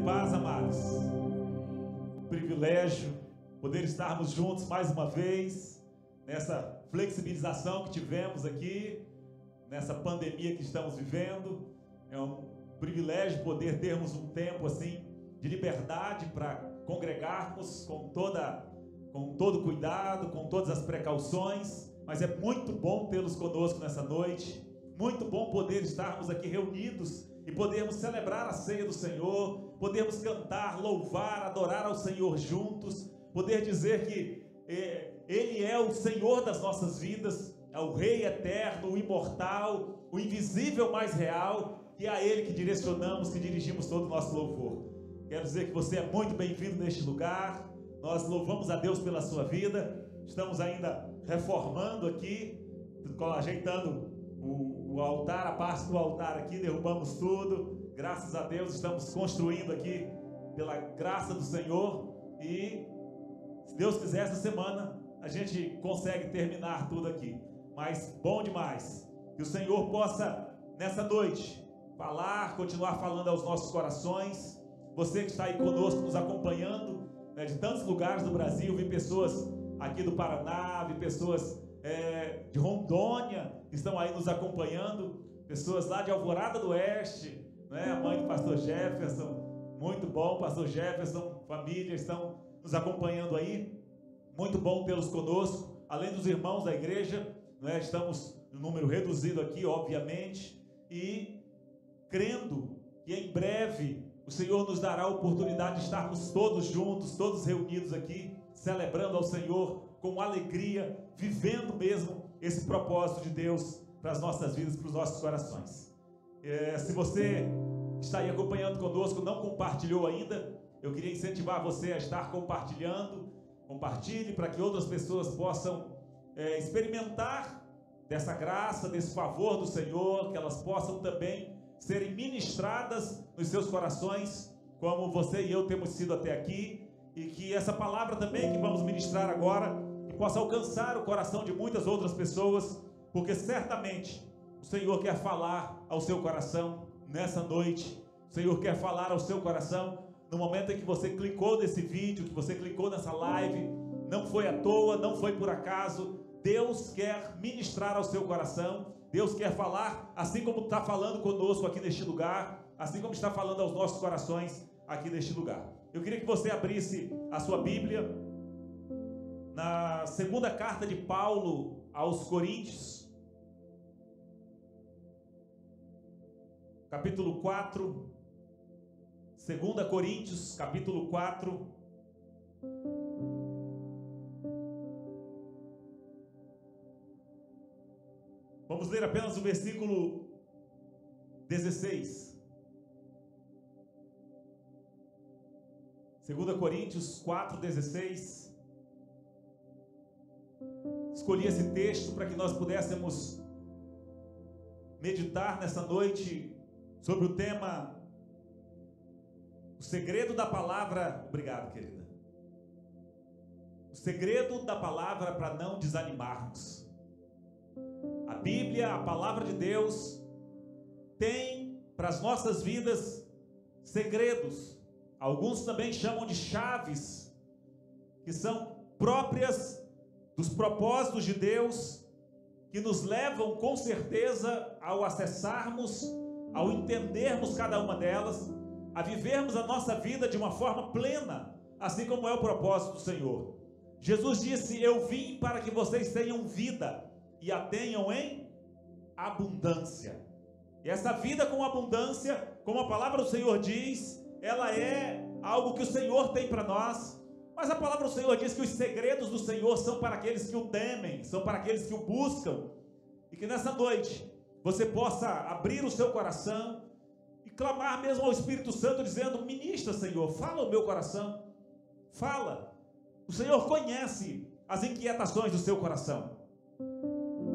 paz, amados. Privilégio poder estarmos juntos mais uma vez, nessa flexibilização que tivemos aqui, nessa pandemia que estamos vivendo. É um privilégio poder termos um tempo assim de liberdade para congregarmos com todo cuidado, com todas as precauções, mas é muito bom tê-los conosco nessa noite, muito bom poder estarmos aqui reunidos e podermos celebrar a ceia do Senhor, podermos cantar, louvar, adorar ao Senhor juntos, poder dizer que Ele é o Senhor das nossas vidas, é o Rei eterno, o imortal, o invisível mais real, e é a Ele que direcionamos, que dirigimos todo o nosso louvor. Quero dizer que você é muito bem-vindo neste lugar. Nós louvamos a Deus pela sua vida. Estamos ainda reformando aqui, ajeitando o altar, a parte do altar aqui, derrubamos tudo. Graças a Deus estamos construindo aqui pela graça do Senhor, e se Deus quiser, essa semana a gente consegue terminar tudo aqui. Mas bom demais que o Senhor possa nessa noite falar, continuar falando aos nossos corações. Você que está aí conosco, nos acompanhando, né, de tantos lugares do Brasil, vi pessoas aqui do Paraná, vi pessoas de Rondônia que estão aí nos acompanhando, pessoas lá de Alvorada do Oeste, né, a mãe do pastor Jefferson, muito bom, pastor Jefferson, família, estão nos acompanhando aí, muito bom tê-los conosco, além dos irmãos da igreja, né, estamos em um número reduzido aqui, obviamente, e crendo que em breve o Senhor nos dará a oportunidade de estarmos todos juntos, todos reunidos aqui, celebrando ao Senhor com alegria, vivendo mesmo esse propósito de Deus para as nossas vidas, para os nossos corações. Se você está aí acompanhando conosco, não compartilhou ainda, eu queria incentivar você a estar compartilhando. Compartilhe para que outras pessoas possam experimentar dessa graça, desse favor do Senhor, que elas possam também serem ministradas nos seus corações, como você e eu temos sido até aqui, e que essa palavra também que vamos ministrar agora possa alcançar o coração de muitas outras pessoas, porque certamente o Senhor quer falar ao seu coração nessa noite. O Senhor quer falar ao seu coração no momento em que você clicou nesse vídeo, que você clicou nessa live. Não foi à toa, não foi por acaso. Deus quer ministrar ao seu coração. Deus quer falar, assim como está falando conosco aqui neste lugar, assim como está falando aos nossos corações aqui neste lugar. Eu queria que você abrisse a sua Bíblia na segunda carta de Paulo aos Coríntios, capítulo 4, 2 Coríntios, capítulo 4, vamos ler apenas o versículo 16. 2 Coríntios 4, 16. Escolhi esse texto para que nós pudéssemos meditar nessa noite sobre o tema o segredo da palavra. Obrigado, querida. O segredo da palavra para não desanimarmos. A Bíblia, a palavra de Deus, tem para as nossas vidas segredos. Alguns também chamam de chaves, que são próprias dos propósitos de Deus, que nos levam com certeza ao acessarmos, ao entendermos cada uma delas, a vivermos a nossa vida de uma forma plena, assim como é o propósito do Senhor. Jesus disse: eu vim para que vocês tenham vida e a tenham em abundância. E essa vida com abundância, como a palavra do Senhor diz, ela é algo que o Senhor tem para nós. Mas a palavra do Senhor diz que os segredos do Senhor são para aqueles que o temem, são para aqueles que o buscam. E que nessa noite você possa abrir o seu coração e clamar mesmo ao Espírito Santo, dizendo: ministra, Senhor, fala o meu coração, fala. O Senhor conhece as inquietações do seu coração.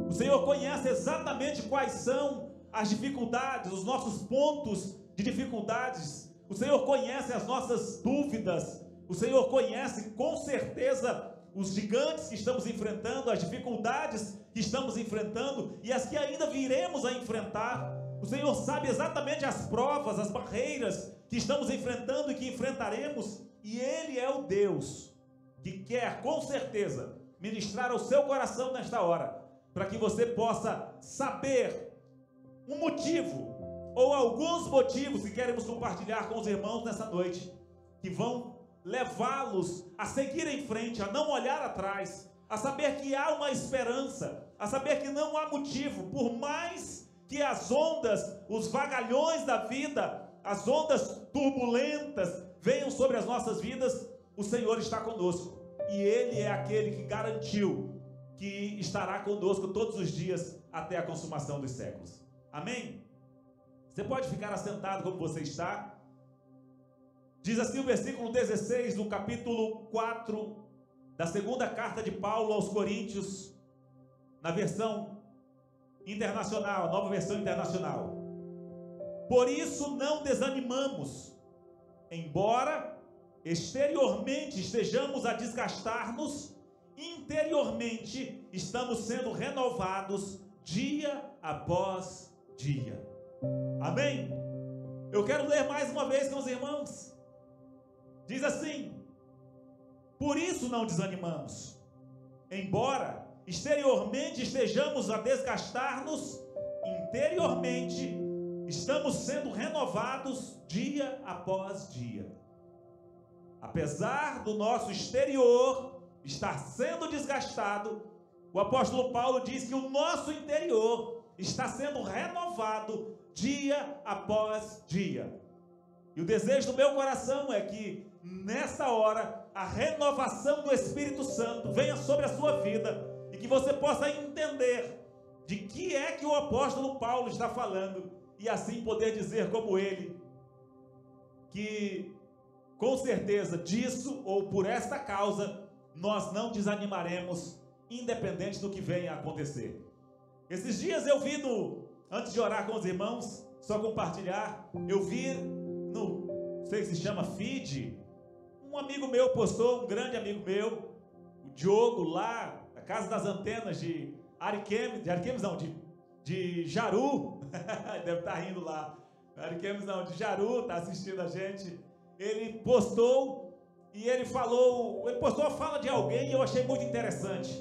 O Senhor conhece exatamente quais são as dificuldades, os nossos pontos de dificuldades. O Senhor conhece as nossas dúvidas. O Senhor conhece com certeza os gigantes que estamos enfrentando, as dificuldades que estamos enfrentando e as que ainda viremos a enfrentar. O Senhor sabe exatamente as provas, as barreiras que estamos enfrentando e que enfrentaremos. E Ele é o Deus que quer, com certeza, ministrar ao seu coração nesta hora, para que você possa saber um motivo, ou alguns motivos que queremos compartilhar com os irmãos nessa noite, que vão levá-los a seguir em frente, a não olhar atrás, a saber que há uma esperança, a saber que não há motivo, por mais que as ondas, os vagalhões da vida, as ondas turbulentas venham sobre as nossas vidas, o Senhor está conosco. E Ele é aquele que garantiu que estará conosco todos os dias até a consumação dos séculos. Amém? Você pode ficar assentado como você está. Diz assim o versículo 16 do capítulo 4 da segunda carta de Paulo aos Coríntios, na versão internacional, a nova versão internacional. Por isso não desanimamos, embora exteriormente estejamos a desgastar-nos, interiormente estamos sendo renovados dia após dia. Amém? Eu quero ler mais uma vez com os irmãos. Diz assim: por isso não desanimamos, embora exteriormente estejamos a desgastar-nos, interiormente estamos sendo renovados dia após dia. Apesar do nosso exterior estar sendo desgastado, o apóstolo Paulo diz que o nosso interior está sendo renovado dia após dia. E o desejo do meu coração é que nessa hora a renovação do Espírito Santo venha sobre a sua vida e que você possa entender de que é que o apóstolo Paulo está falando e assim poder dizer como ele, que com certeza disso ou por esta causa nós não desanimaremos, independente do que venha a acontecer. Esses dias eu vi antes de orar com os irmãos, só compartilhar, eu vi não sei se chama feed, um amigo meu postou, um grande amigo meu, o Diogo, lá na Casa das Antenas de de Jaru, deve estar rindo lá, Ariquemes não, de Jaru, está assistindo a gente. Ele postou e ele postou a fala de alguém e eu achei muito interessante.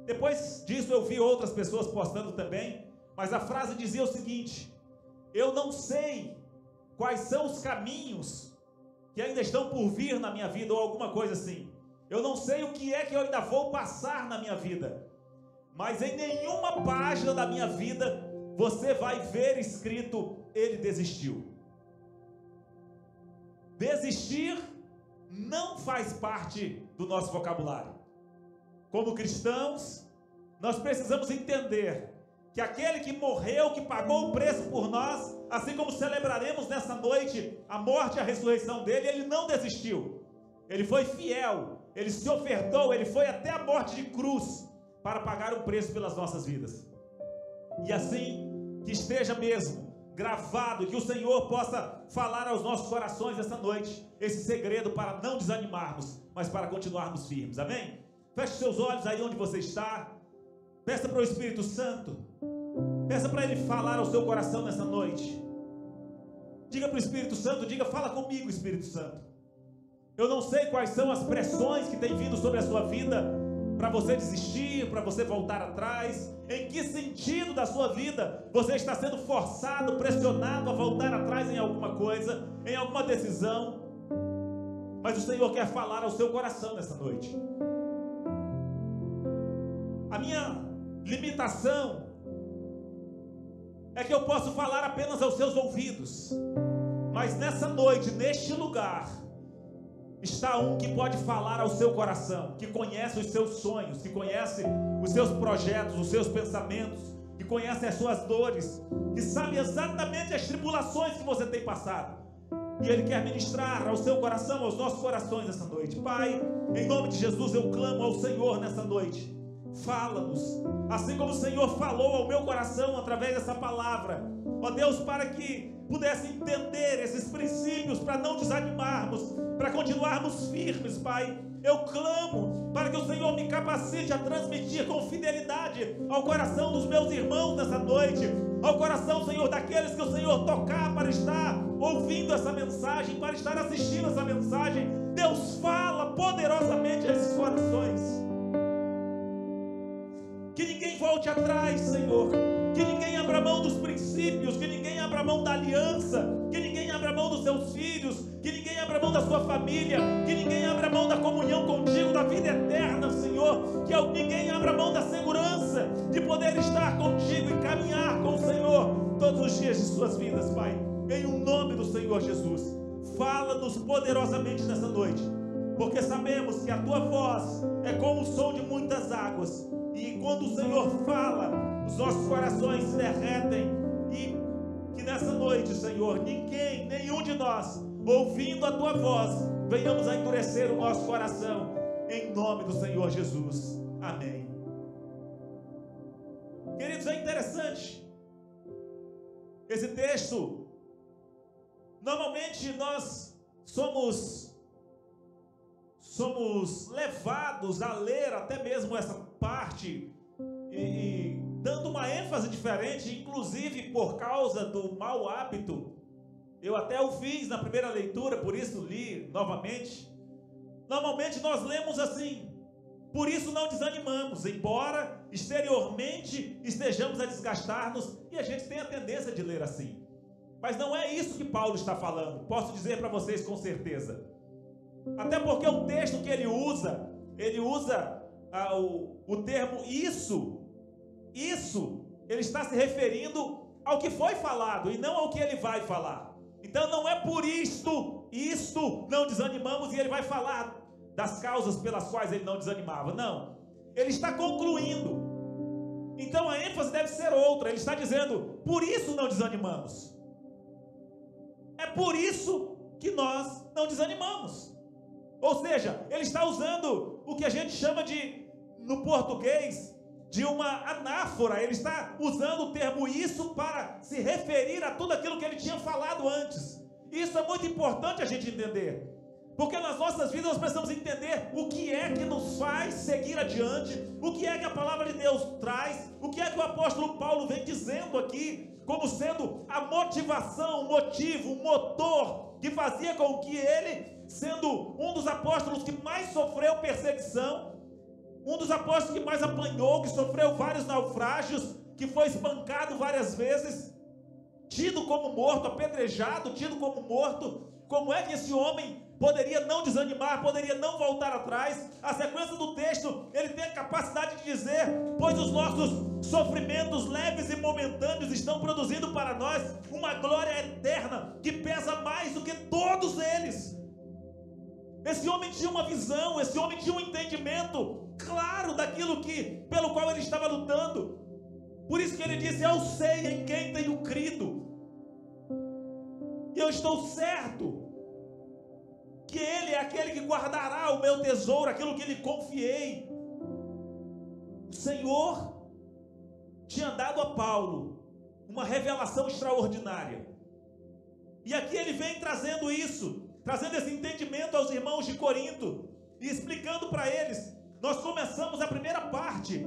Depois disso eu vi outras pessoas postando também, mas a frase dizia o seguinte: eu não sei quais são os caminhos que ainda estão por vir na minha vida, ou alguma coisa assim. Eu não sei o que é que eu ainda vou passar na minha vida, mas em nenhuma página da minha vida você vai ver escrito: ele desistiu. Desistir não faz parte do nosso vocabulário. Como cristãos, nós precisamos entender que aquele que morreu, que pagou o preço por nós, assim como celebraremos nessa noite a morte e a ressurreição dele, ele não desistiu. Ele foi fiel, ele se ofertou, ele foi até a morte de cruz para pagar o preço pelas nossas vidas. E assim, que esteja mesmo gravado, que o Senhor possa falar aos nossos corações essa noite, esse segredo para não desanimarmos, mas para continuarmos firmes. Amém? Feche seus olhos aí onde você está. Peça para o Espírito Santo, peça para Ele falar ao seu coração nessa noite. Diga para o Espírito Santo, fala comigo, Espírito Santo. Eu não sei quais são as pressões que têm vindo sobre a sua vida, para você desistir, para você voltar atrás. Em que sentido da sua vida você está sendo forçado, pressionado a voltar atrás em alguma coisa, em alguma decisão? Mas o Senhor quer falar ao seu coração nessa noite. A minha limitação é que eu posso falar apenas aos seus ouvidos, mas nessa noite, neste lugar, está um que pode falar ao seu coração, que conhece os seus sonhos, que conhece os seus projetos, os seus pensamentos, que conhece as suas dores, que sabe exatamente as tribulações que você tem passado. E Ele quer ministrar ao seu coração, aos nossos corações essa noite. Pai, em nome de Jesus eu clamo ao Senhor nessa noite. Fala-nos, assim como o Senhor falou ao meu coração através dessa palavra, ó Deus, para que pudesse entender esses princípios para não desanimarmos, para continuarmos firmes, Pai. Eu clamo para que o Senhor me capacite a transmitir com fidelidade ao coração dos meus irmãos nessa noite, ao coração, Senhor, daqueles que o Senhor tocar para estar ouvindo essa mensagem, para estar assistindo essa mensagem. Deus, fala poderosamente a esses corações. Que ninguém volte atrás, Senhor. Que ninguém abra mão dos princípios, que ninguém abra mão da aliança, que ninguém abra mão dos seus filhos, que ninguém abra mão da sua família, que ninguém abra mão da comunhão contigo, da vida eterna, Senhor. Que ninguém abra mão da segurança de poder estar contigo e caminhar com o Senhor todos os dias de suas vidas, Pai. Em o nome do Senhor Jesus, fala-nos poderosamente nessa noite, porque sabemos que a tua voz é como o som de muitas águas, e quando o Senhor fala, os nossos corações se derretem. E que nessa noite, Senhor, nenhum de nós, ouvindo a tua voz, venhamos a endurecer o nosso coração, em nome do Senhor Jesus. Amém. Queridos, é interessante esse texto. Normalmente nós somos levados a ler até mesmo essa parte e dando uma ênfase diferente, inclusive por causa do mau hábito. Eu até o fiz na primeira leitura, por isso li novamente. Normalmente nós lemos assim: por isso não desanimamos, embora exteriormente estejamos a desgastar-nos, e a gente tem a tendência de ler assim. Mas não é isso que Paulo está falando, posso dizer para vocês com certeza. Até porque o texto que ele usa o termo isso, ele está se referindo ao que foi falado e não ao que ele vai falar. Então não é por isto não desanimamos, e ele vai falar das causas pelas quais ele não desanimava. Não, ele está concluindo. Então a ênfase deve ser outra. Ele está dizendo: por isso não desanimamos. É por isso que nós não desanimamos. Ou seja, ele está usando o que a gente chama no português, de uma anáfora. Ele está usando o termo isso para se referir a tudo aquilo que ele tinha falado antes. Isso é muito importante a gente entender, porque nas nossas vidas nós precisamos entender o que é que nos faz seguir adiante, o que é que a palavra de Deus traz, o que é que o apóstolo Paulo vem dizendo aqui, como sendo a motivação, o motivo, o motor que fazia com que ele, sendo um dos apóstolos que mais sofreu perseguição, um dos apóstolos que mais apanhou, que sofreu vários naufrágios, que foi espancado várias vezes, tido como morto, apedrejado, tido como morto, como é que esse homem poderia não desanimar, poderia não voltar atrás? A sequência do texto, ele tem a capacidade de dizer: pois os nossos sofrimentos leves e momentâneos estão produzindo para nós uma glória eterna, que pesa mais do que todos eles. Esse homem tinha uma visão, esse homem tinha um entendimento claro daquilo pelo qual ele estava lutando. Por isso que ele disse: eu sei em quem tenho crido, e eu estou certo que ele é aquele que guardará o meu tesouro, aquilo que lhe confiei. O Senhor tinha dado a Paulo uma revelação extraordinária, e aqui ele vem trazendo isso, trazendo esse entendimento aos irmãos de Corinto, e explicando para eles. Nós começamos a primeira parte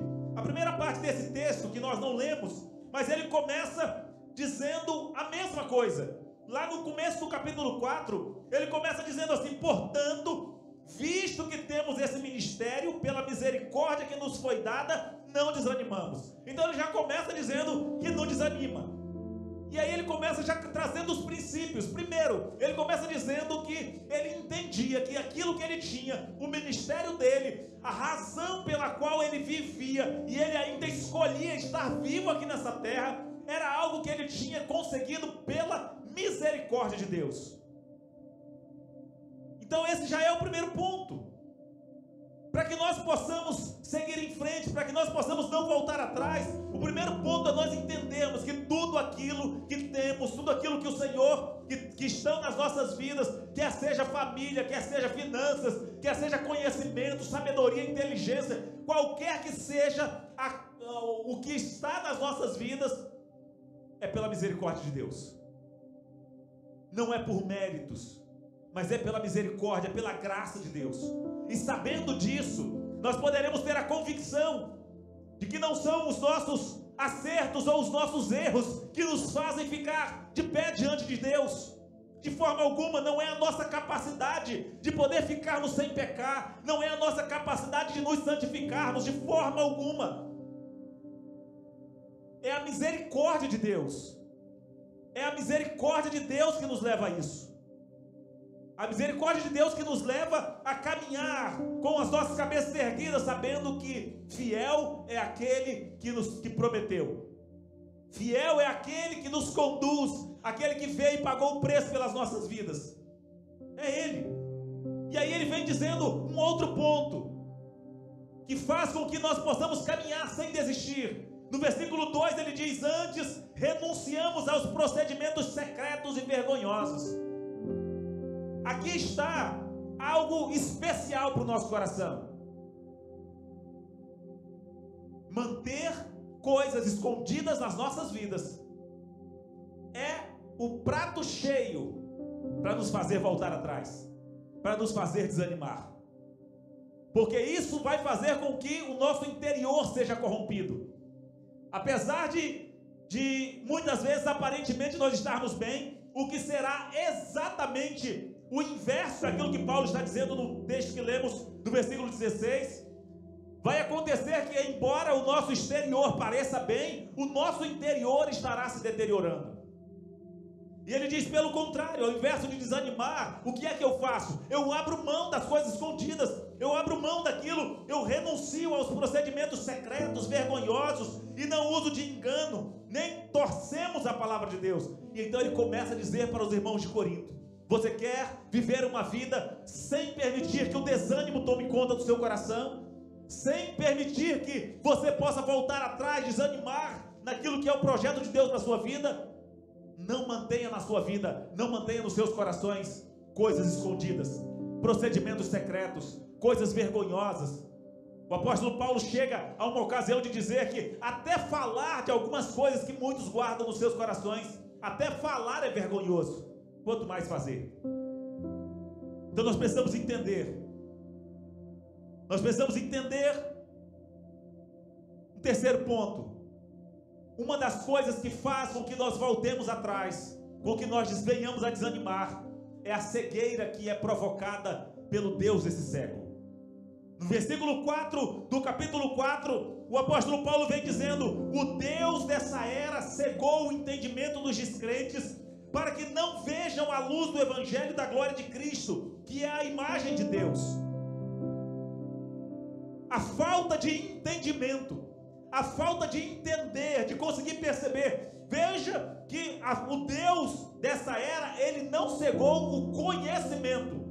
desse texto, que nós não lemos, mas ele começa dizendo a mesma coisa. Lá no começo do capítulo 4, ele começa dizendo assim: portanto, visto que temos esse ministério, pela misericórdia que nos foi dada, não desanimamos. Então ele já começa dizendo que não desanima. E aí ele começa já trazendo os princípios. Primeiro, ele começa dizendo que ele entendia que aquilo que ele tinha, o ministério dele, a razão pela qual ele vivia, e ele ainda escolhia estar vivo aqui nessa terra, era algo que ele tinha conseguido pela misericórdia de Deus. Então esse já é o primeiro ponto. Para que nós possamos seguir em frente, para que nós possamos não voltar atrás, o primeiro ponto é nós entendermos que tudo aquilo que temos, tudo aquilo que o Senhor, que estão nas nossas vidas, quer seja família, quer seja finanças, quer seja conhecimento, sabedoria, inteligência, qualquer que seja o que está nas nossas vidas, é pela misericórdia de Deus. não é por méritos, mas é pela misericórdia, pela graça de Deus. E sabendo disso, nós poderemos ter a convicção de que não são os nossos acertos ou os nossos erros que nos fazem ficar de pé diante de Deus. De forma alguma, não é a nossa capacidade de poder ficarmos sem pecar, não é a nossa capacidade de nos santificarmos, de forma alguma. É a misericórdia de Deus. É a misericórdia de Deus que nos leva a isso. A misericórdia de Deus que nos leva a caminhar com as nossas cabeças erguidas, sabendo que fiel é aquele que prometeu. Fiel é aquele que nos conduz, aquele que veio e pagou o preço pelas nossas vidas. É Ele. E aí ele vem dizendo um outro ponto, que faz com que nós possamos caminhar sem desistir. No versículo 2 ele diz: antes renunciamos aos procedimentos secretos e vergonhosos. Aqui está algo especial para o nosso coração. Manter coisas escondidas nas nossas vidas é o prato cheio para nos fazer voltar atrás, para nos fazer desanimar, porque isso vai fazer com que o nosso interior seja corrompido. Apesar de muitas vezes aparentemente nós estarmos bem, o que será exatamente o inverso daquilo que Paulo está dizendo no texto que lemos do versículo 16, vai acontecer que, embora o nosso exterior pareça bem, o nosso interior estará se deteriorando. E ele diz, pelo contrário, ao invés de desanimar, o que é que eu faço? Eu abro mão das coisas escondidas, eu abro mão daquilo, eu renuncio aos procedimentos secretos, vergonhosos, e não uso de engano, nem torcemos a palavra de Deus. E então ele começa a dizer para os irmãos de Corinto: você quer viver uma vida sem permitir que o desânimo tome conta do seu coração? Sem permitir que você possa voltar atrás, desanimar naquilo que é o projeto de Deus para a sua vida? Não mantenha na sua vida, não mantenha nos seus corações coisas escondidas, procedimentos secretos, coisas vergonhosas. O apóstolo Paulo chega a uma ocasião de dizer que até falar de algumas coisas que muitos guardam nos seus corações, até falar é vergonhoso, quanto mais fazer. Então nós precisamos entender. Nós precisamos entender um terceiro ponto. Uma das coisas que faz com que nós voltemos atrás, com que nós venhamos a desanimar, é a cegueira que é provocada pelo Deus desse século. No versículo 4 do capítulo 4, o apóstolo Paulo vem dizendo: o Deus dessa era cegou o entendimento dos descrentes, para que não vejam a luz do evangelho da glória de Cristo, que é a imagem de Deus. A falta de entendimento, a falta de entender, de conseguir perceber. Veja que o Deus dessa era, ele não cegou o conhecimento,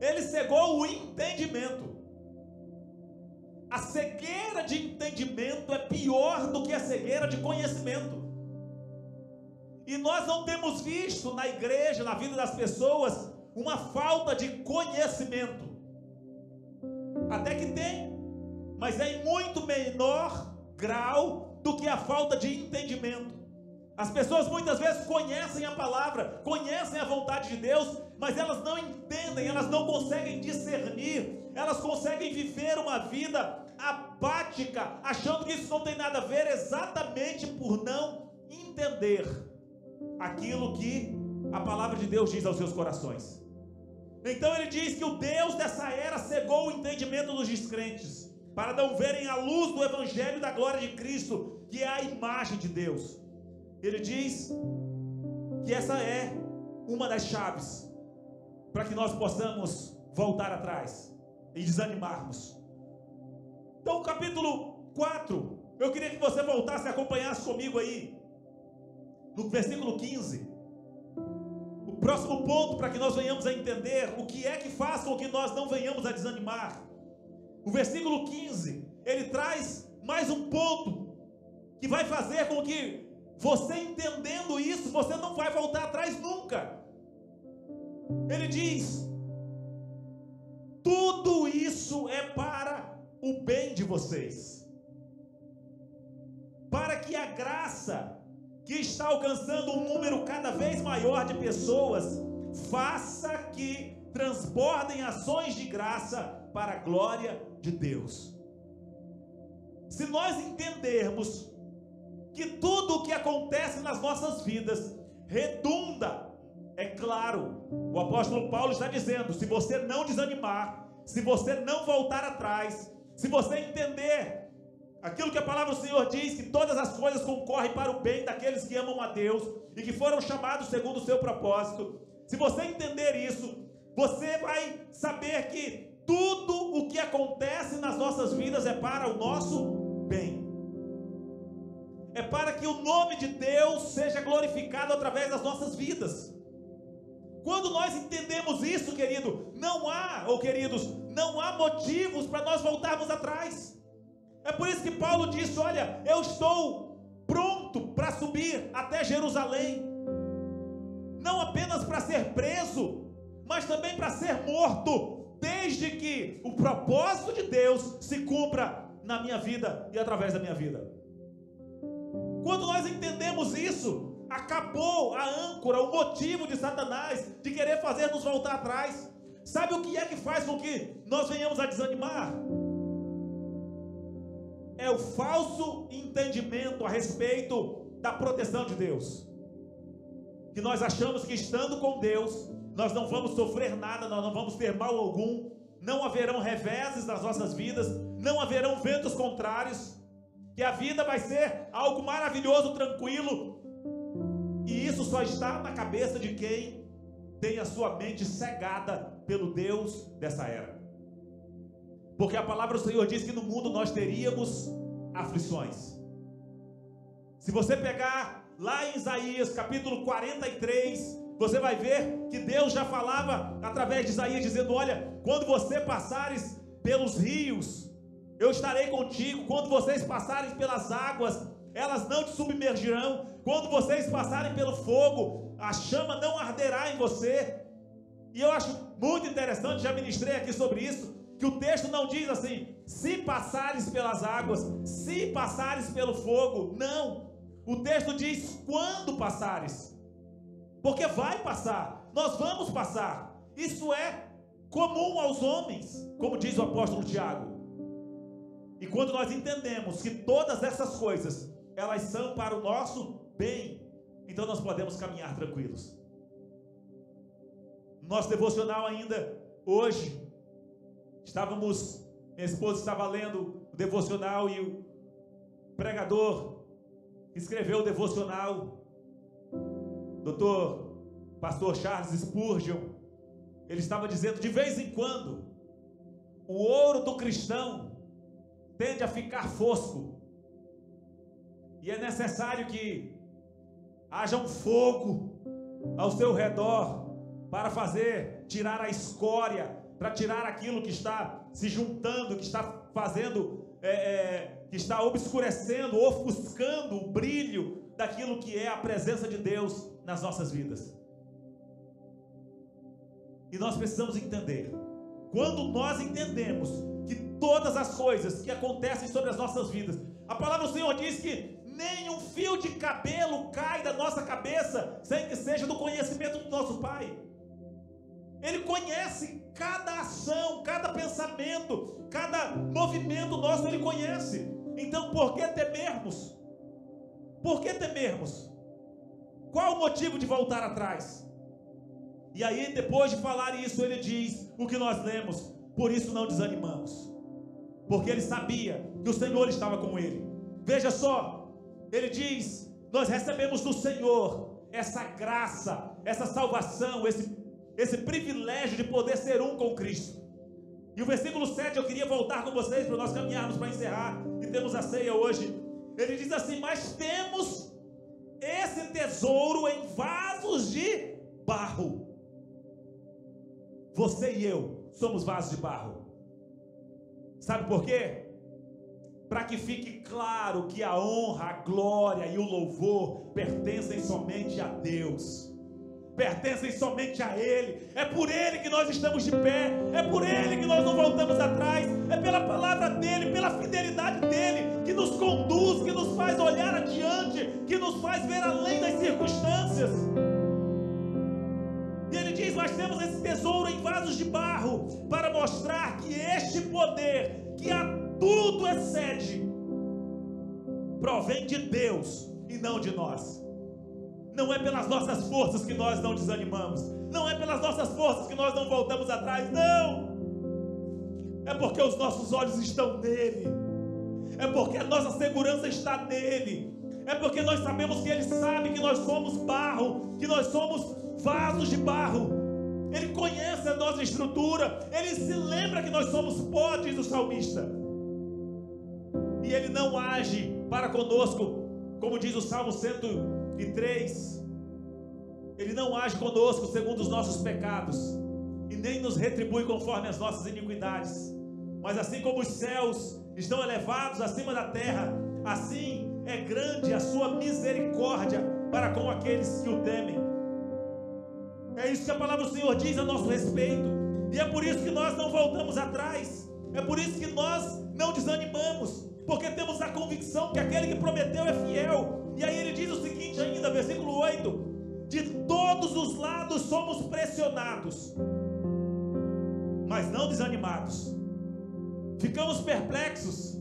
ele cegou o entendimento. A cegueira de entendimento é pior do que a cegueira de conhecimento. E nós não temos visto na igreja, na vida das pessoas, uma falta de conhecimento. Até que tem, mas é em muito menor grau do que a falta de entendimento. As pessoas muitas vezes conhecem a palavra, conhecem a vontade de Deus, mas elas não entendem, elas não conseguem discernir, elas conseguem viver uma vida apática, achando que isso não tem nada a ver, exatamente por não entender aquilo que a palavra de Deus diz aos seus corações. Então ele diz que o Deus dessa era cegou o entendimento dos descrentes, para não verem a luz do evangelho da glória de Cristo, que é a imagem de Deus. Ele diz que essa é uma das chaves para que nós possamos voltar atrás e desanimarmos. Então, capítulo 4, eu queria que você voltasse e acompanhasse comigo aí, no versículo 15. O próximo ponto para que nós venhamos a entender o que é que faz com que nós não venhamos a desanimar. O versículo 15, ele traz mais um ponto que vai fazer com que você, entendendo isso, você não vai voltar atrás nunca. Ele diz: tudo isso é para o bem de vocês, para que a graça que está alcançando um número cada vez maior de pessoas, faça que transbordem ações de graça para a glória de Deus. Se nós entendermos que tudo o que acontece nas nossas vidas redunda, é claro, o apóstolo Paulo está dizendo, se você não desanimar, se você não voltar atrás, se você entender aquilo que a palavra do Senhor diz, que todas as coisas concorrem para o bem daqueles que amam a Deus e que foram chamados segundo o seu propósito, se você entender isso, você vai saber que tudo o que acontece nas nossas vidas é para o nosso bem. É para que o nome de Deus seja glorificado através das nossas vidas. Quando nós entendemos isso, querido, não há motivos para nós voltarmos atrás. É por isso que Paulo disse, olha, eu estou pronto para subir até Jerusalém, não apenas para ser preso, mas também para ser morto, desde que o propósito de Deus se cumpra na minha vida e através da minha vida. Quando nós entendemos isso, acabou a âncora, o motivo de Satanás de querer fazer-nos voltar atrás. Sabe o que é que faz com que nós venhamos a desanimar? É o falso entendimento a respeito da proteção de Deus. Que nós achamos que estando com Deus, nós não vamos sofrer nada, nós não vamos ter mal algum, não haverão reveses nas nossas vidas, não haverão ventos contrários, que a vida vai ser algo maravilhoso, tranquilo. E isso só está na cabeça de quem tem a sua mente cegada pelo Deus dessa era. Porque a palavra do Senhor diz que no mundo nós teríamos aflições. Se você pegar lá em Isaías capítulo 43, você vai ver que Deus já falava através de Isaías dizendo, olha, quando você passares pelos rios, eu estarei contigo. Quando vocês passarem pelas águas, elas não te submergirão. Quando vocês passarem pelo fogo, a chama não arderá em você. E eu acho muito interessante, já ministrei aqui sobre isso, que o texto não diz assim, se passares pelas águas, se passares pelo fogo. Não, o texto diz quando passares, porque vai passar, nós vamos passar. Isso é comum aos homens, como diz o apóstolo Tiago. E quando nós entendemos que todas essas coisas, elas são para o nosso bem, então nós podemos caminhar tranquilos. Nosso devocional ainda hoje, minha esposa estava lendo o devocional e o pregador escreveu o devocional, pastor Charles Spurgeon. Ele estava dizendo, de vez em quando, o ouro do cristão tende a ficar fosco, e é necessário que haja um fogo ao seu redor para tirar a escória, para tirar aquilo que está se juntando, que está fazendo, que está obscurecendo, ofuscando o brilho daquilo que é a presença de Deus nas nossas vidas. E nós precisamos entender, quando nós entendemos que todas as coisas que acontecem sobre as nossas vidas, a palavra do Senhor diz que nem um fio de cabelo cai da nossa cabeça sem que seja do conhecimento do nosso Pai. Ele conhece cada ação, cada pensamento, cada movimento nosso, Ele conhece. Então por que temermos? Por que temermos? Qual o motivo de voltar atrás? E aí, depois de falar isso, ele diz o que nós lemos: por isso não desanimamos, porque ele sabia que o Senhor estava com ele. Veja só, ele diz: nós recebemos do Senhor essa graça, essa salvação, esse privilégio de poder ser um com Cristo. E o versículo 7, eu queria voltar com vocês para nós caminharmos para encerrar, e temos a ceia hoje. Ele diz assim: mas temos esse tesouro em vasos de barro. Você e eu somos vasos de barro. Sabe por quê? Para que fique claro que a honra, a glória e o louvor pertencem somente a Deus, pertencem somente a Ele. É por Ele que nós estamos de pé, é por Ele que nós não voltamos atrás, é pela palavra dEle, pela fidelidade dEle, que nos conduz, que nos faz olhar adiante, que nos faz ver além das circunstâncias. tesouro em vasos de barro, para mostrar que este poder, que a tudo excede, provém de Deus e não de nós. Não é pelas nossas forças que nós não desanimamos, não é pelas nossas forças que nós não voltamos atrás, não. É porque os nossos olhos estão nele, é porque a nossa segurança está nele, é porque nós sabemos que ele sabe que nós somos barro, que nós somos vasos de barro. Ele conhece a nossa estrutura, ele se lembra que nós somos pó, diz o salmista. E ele não age para conosco, como diz o Salmo 103. Ele não age conosco segundo os nossos pecados, e nem nos retribui conforme as nossas iniquidades. Mas assim como os céus estão elevados acima da terra, assim é grande a sua misericórdia para com aqueles que o temem. É isso que a palavra do Senhor diz a nosso respeito, e é por isso que nós não voltamos atrás, é por isso que nós não desanimamos, porque temos a convicção que aquele que prometeu é fiel. E aí ele diz o seguinte ainda, versículo 8: de todos os lados somos pressionados, mas não desanimados. Ficamos perplexos.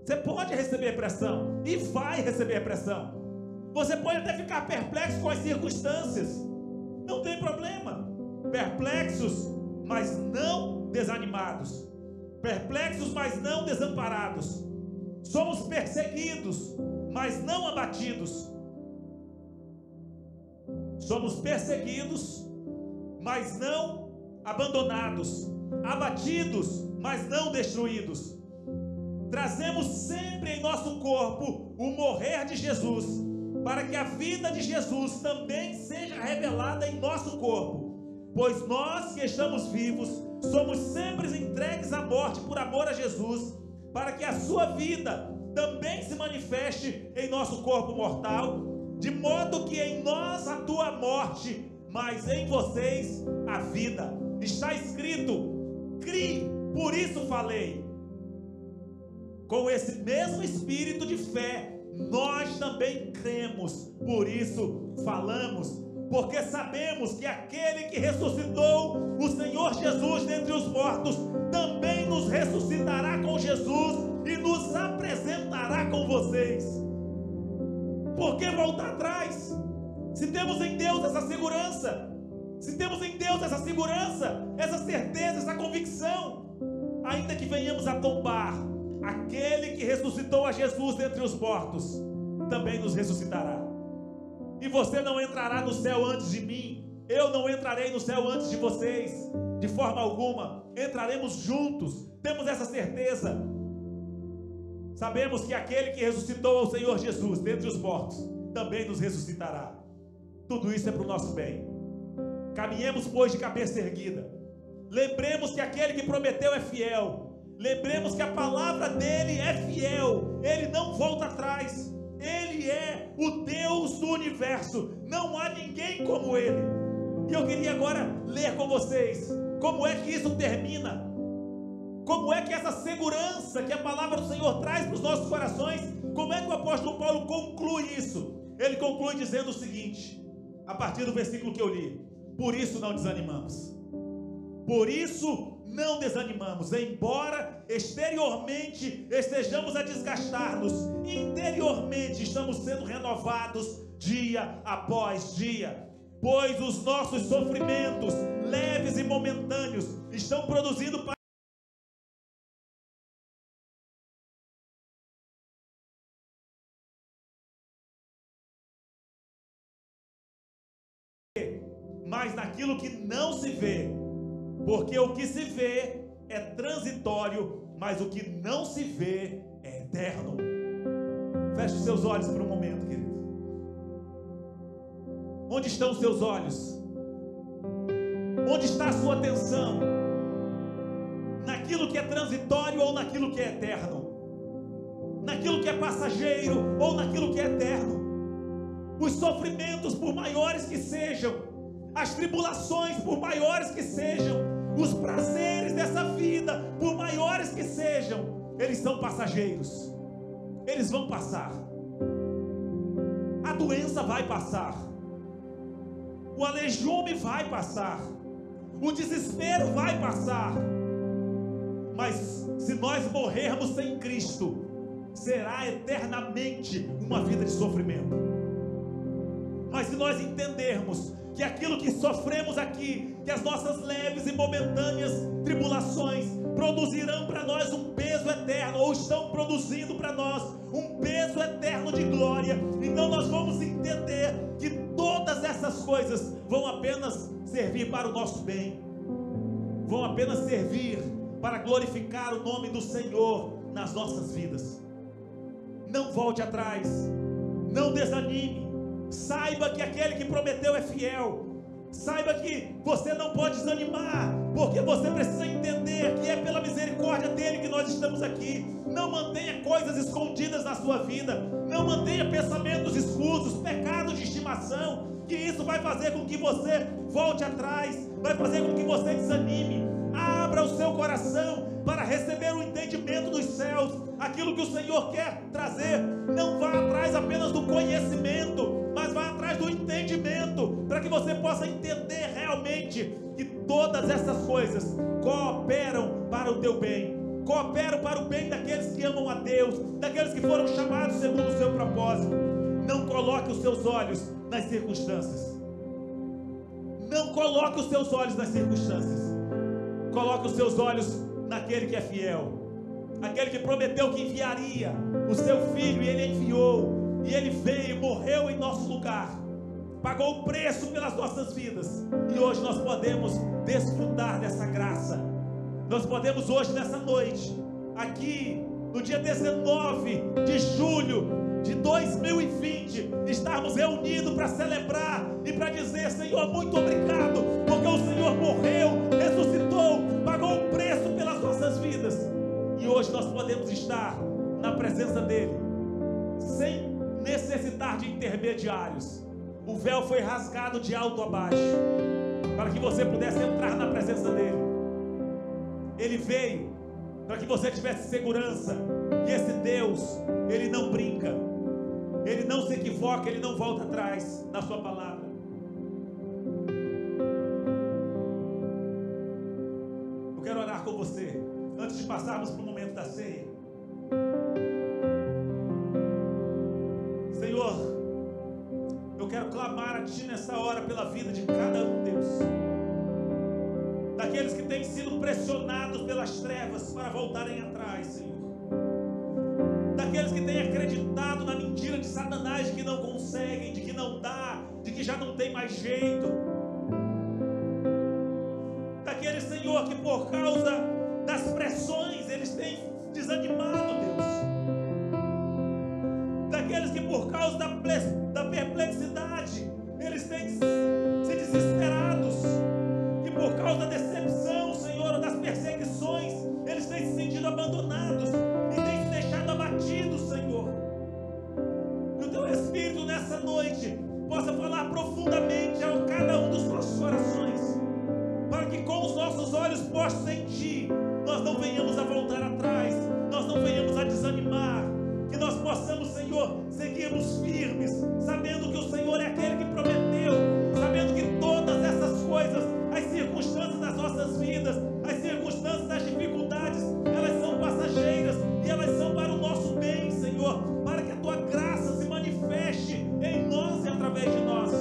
Você pode receber pressão, e vai receber pressão. Você pode até ficar perplexo com as circunstâncias, não tem problema. Perplexos, mas não desanimados. Perplexos, mas não desamparados. Somos perseguidos, mas não abatidos. Somos perseguidos, mas não abandonados. Abatidos, mas não destruídos. Trazemos sempre em nosso corpo o morrer de Jesus, para que a vida de Jesus também seja revelada em nosso corpo. Pois nós que estamos vivos, somos sempre entregues à morte por amor a Jesus, para que a sua vida também se manifeste em nosso corpo mortal, de modo que em nós atua a morte, mas em vocês a vida. Está escrito: criei, por isso falei. Com esse mesmo espírito de fé, nós também cremos, por isso falamos, porque sabemos que aquele que ressuscitou o Senhor Jesus dentre os mortos, também nos ressuscitará com Jesus e nos apresentará com vocês. Por que voltar atrás? Se temos em Deus essa segurança, se temos em Deus essa segurança, essa certeza, essa convicção, ainda que venhamos a tombar, aquele que ressuscitou a Jesus dentre os mortos também nos ressuscitará. E você não entrará no céu antes de mim, eu não entrarei no céu antes de vocês, de forma alguma. Entraremos juntos, temos essa certeza. Sabemos que aquele que ressuscitou o Senhor Jesus dentre os mortos também nos ressuscitará. Tudo isso é para o nosso bem. Caminhemos, pois, de cabeça erguida. Lembremos que aquele que prometeu é fiel. Lembremos que a palavra dele é fiel, ele não volta atrás, ele é o Deus do universo, não há ninguém como ele. E eu queria agora ler com vocês como é que isso termina, como é que essa segurança que a palavra do Senhor traz para os nossos corações, como é que o apóstolo Paulo conclui isso? Ele conclui dizendo o seguinte, a partir do versículo que eu li: por isso não desanimamos. Por isso não desanimamos, embora exteriormente estejamos a desgastar-nos, interiormente estamos sendo renovados dia após dia, pois os nossos sofrimentos, leves e momentâneos, estão produzindo para mas naquilo que não se vê, porque o que se vê é transitório, mas o que não se vê é eterno. Feche os seus olhos por um momento, querido. Onde estão os seus olhos? Onde está a sua atenção? Naquilo que é transitório ou naquilo que é eterno? Naquilo que é passageiro ou naquilo que é eterno? Os sofrimentos, por maiores que sejam, as tribulações, por maiores que sejam, os prazeres dessa vida, por maiores que sejam, eles são passageiros, eles vão passar. A doença vai passar, o aleijume vai passar, o desespero vai passar, mas se nós morrermos sem Cristo, será eternamente uma vida de sofrimento. Mas se nós entendermos que aquilo que sofremos aqui, que as nossas leves e momentâneas tribulações produzirão para nós um peso eterno, ou estão produzindo para nós um peso eterno de glória, então nós vamos entender que todas essas coisas vão apenas servir para o nosso bem, vão apenas servir para glorificar o nome do Senhor nas nossas vidas. Não volte atrás, não desanime, saiba que aquele que prometeu é fiel, saiba que você não pode desanimar, porque você precisa entender que é pela misericórdia dele que nós estamos aqui. Não mantenha coisas escondidas na sua vida, não mantenha pensamentos escusos, pecados de estimação, que isso vai fazer com que você volte atrás, vai fazer com que você desanime. Abra o seu coração para receber o entendimento dos céus, aquilo que o Senhor quer trazer. Não vá atrás apenas do conhecimento, mas vá atrás do entendimento, para que você possa entender realmente que todas essas coisas cooperam para o teu bem, cooperam para o bem daqueles que amam a Deus, daqueles que foram chamados segundo o seu propósito. Não coloque os seus olhos nas circunstâncias, não coloque os seus olhos nas circunstâncias, coloque os seus olhos naquele que é fiel, aquele que prometeu que enviaria o seu filho, e ele enviou, e ele veio, morreu em nosso lugar, pagou o preço pelas nossas vidas, e hoje nós podemos desfrutar dessa graça. Nós podemos hoje, nessa noite, aqui no dia 19 de julho de 2020, estarmos reunidos para celebrar e para dizer: Senhor, muito obrigado, porque o Senhor morreu, ressuscitou, pagou o preço pelas nossas vidas, e hoje nós podemos estar na presença dele, sem necessitar de intermediários. O véu foi rasgado de alto a baixo, para que você pudesse entrar na presença dele. Ele veio para que você tivesse segurança que esse Deus, ele não brinca, ele não se equivoca, ele não volta atrás na sua palavra. Eu quero orar com você antes de passarmos para o momento da ceia. Senhor, eu quero clamar a Ti nessa hora pela vida de cada um, Deus, daqueles que têm sido pressionados pelas trevas para voltarem atrás, Senhor, daqueles que têm acreditado na mentira de Satanás, de que não conseguem, de que não dá, de que já não tem mais jeito, daqueles, Senhor, que por causa das pressões eles têm desanimado, Deus, daqueles que por causa da perplexidade eles têm se desesperados, que por causa da decepção, Senhor, das perseguições, eles têm se sentido abandonados e têm se deixado abatidos, Senhor. Que o Teu Espírito nessa noite possa falar profundamente a cada um dos nossos corações, para que com os nossos olhos postos em Ti, nós não venhamos a voltar atrás, nós não venhamos a desanimar, que nós possamos, Senhor, seguirmos firmes, sabendo que o Senhor é aquele que prometeu, sabendo que todas essas coisas, as circunstâncias das nossas vidas, as circunstâncias das dificuldades, elas são passageiras e elas são para o nosso bem, Senhor, para que a Tua graça se manifeste em nós e através de nós.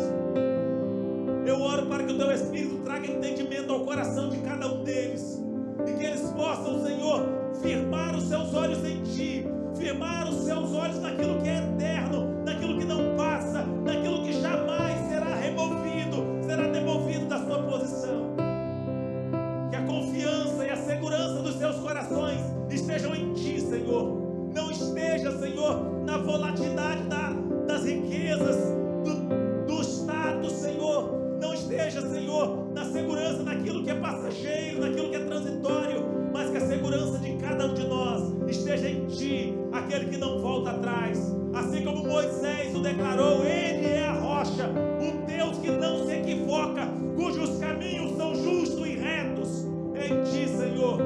Eu oro para que o Teu Espírito traga entendimento ao coração de cada um deles, e que eles possam, Senhor, firmar os seus olhos em Ti, firmar os seus olhos naquilo que é eterno, naquilo que não passa, naquilo que jamais será removido, será devolvido da sua posição. Que a confiança e a segurança dos seus corações estejam em Ti, Senhor. Não esteja, Senhor, na volatilidade das riquezas, do status, Senhor. Não esteja, Senhor, na segurança naquilo que é passageiro, naquilo que é transitório, mas que a segurança de cada um de nós esteja em Ti, aquele que não volta atrás. Assim como Moisés o declarou: Ele é a rocha, o Deus que não se equivoca, cujos caminhos são justos e retos. É em Ti, Senhor,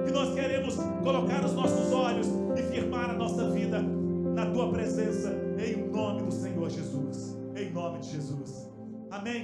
que nós queremos colocar os nossos olhos e firmar a nossa vida na Tua presença, em nome do Senhor Jesus, em nome de Jesus. Amém.